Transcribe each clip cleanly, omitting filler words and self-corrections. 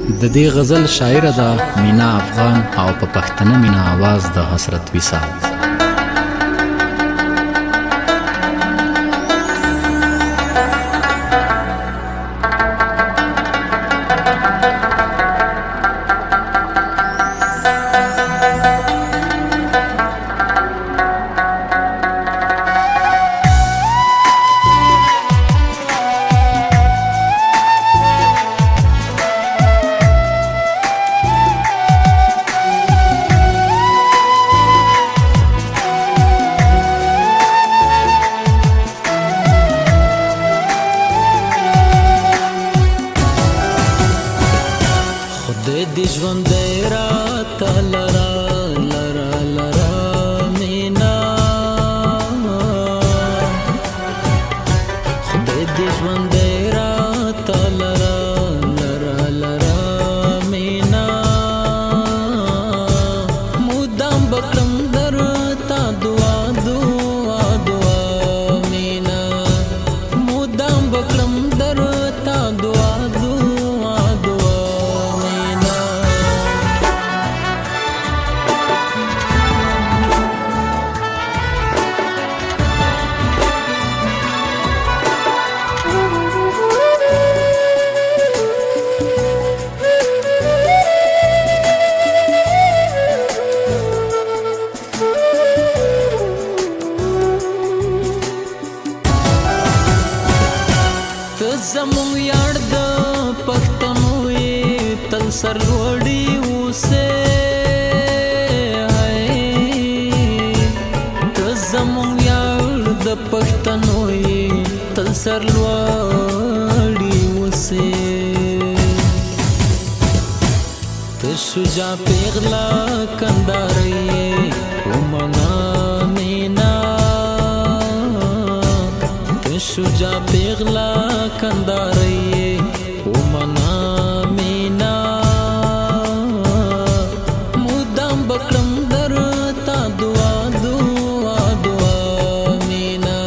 د دې غزل شاعره ده مینا افغان او په پښتنه مینا आवाज د حسرت وصال. د ژوند راته لرا لرا لرا مینا خدای د ژوند راته لرا لرا لرا مینا مودام بکرم درته دعا دعا دعا مینا مودام بکرم درته دعا دعا دعا زمون یار د پښتنو یې تل سرلوړي اوسه ته زمون یار د پښتنو یې تل سرلوړي اوسه ته شجاع پیغلا کندارې ومنا مینا شجاع پیغلا کندارې ومنا مینا مودام بکرم درته دعا دعا دعا مینا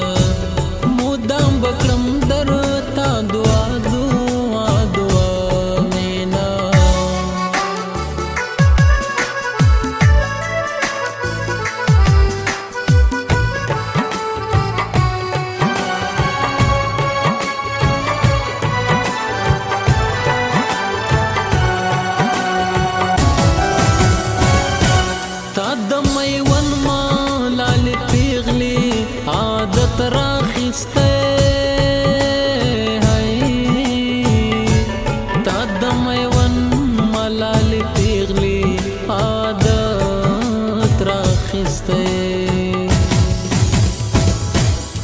مودام بکرم درته دعا دعا دعا مینا عادت راخسته تا د میون ملال پیغلی عادت راخسته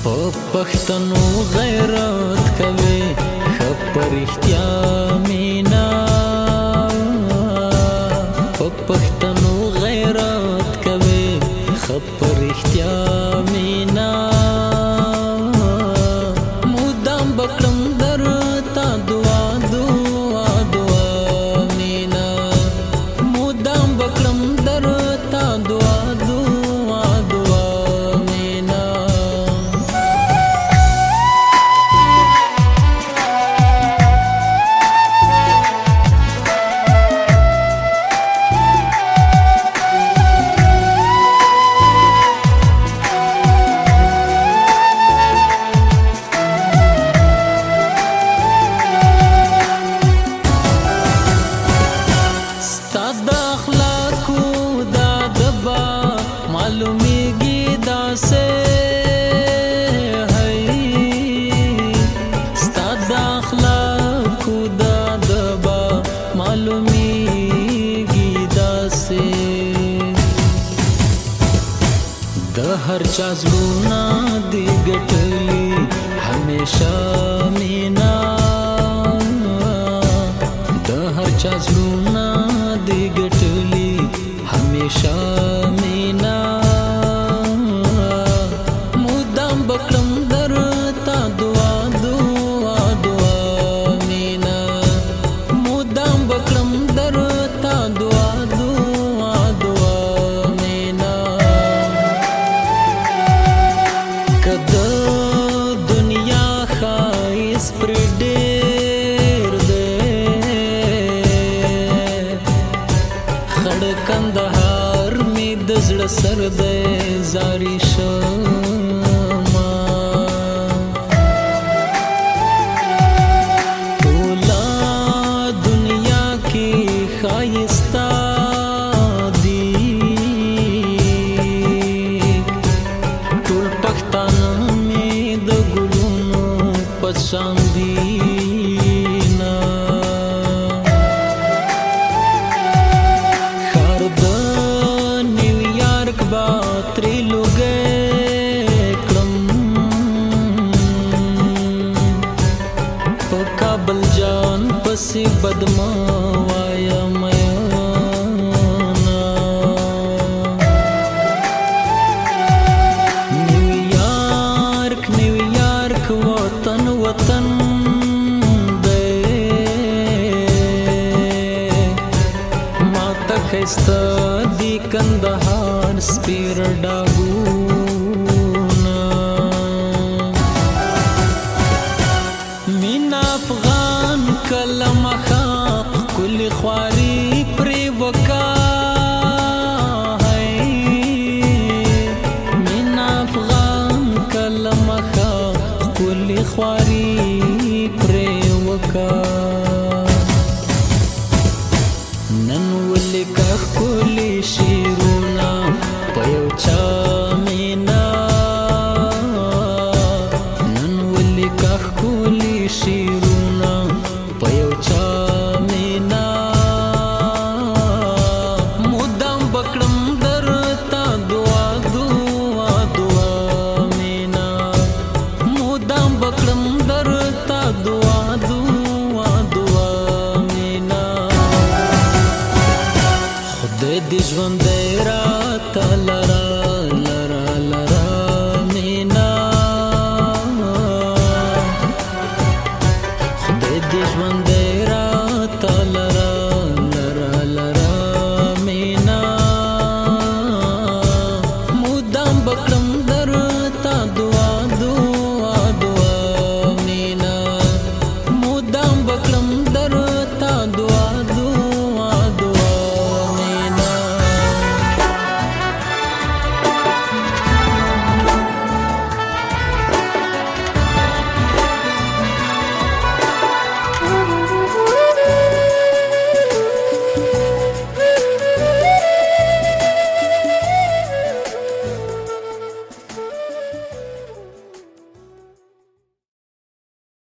په پښتنو غیرت کوي خبر اختیا مینا په پښتنو غیرت کوي خبر اختیا مینا مودام بکرم درته دعا دعا دعا مینا مودام بکرم درته دعا دعا دعا مینا معلومیږي داسې ستا د اخلاقو دا دبا معلومیږي داسې د هر چا زړونه دي ګټلي همیشه مینا د هر چا زړونه دي ګټلي همیشه مینا مودام بکرم درته دعا دعا دعا مینا مودام بکرم درته دعا دعا دعا مینا کده دنیا خایس پر ډېر دی سر دی زاری شما ټوله دنیا کې ښایسته دي ټول پښتانه مې د ګلونو په شان دي کابل جان پسی بدما وایا میانا نیویارک وطن وطن دے ماتا خیستا دی کندهار سپیر ډاګونا مینا افغان کلم خاق کل خواری پری وکا ہے مینا افغان کلم خاق کل خواری پری وکا نن ولکه کل شیرونا پیو چا مینا نن ولکه کل شیرونا پیو چا مینا مدام بکړم درتا دعا دعا دعا مینا مدام بکړم درتا دعا دعا دعا مینا خدای دې ژوند راته لرا لرا لرا مینا خدای دې ژوند را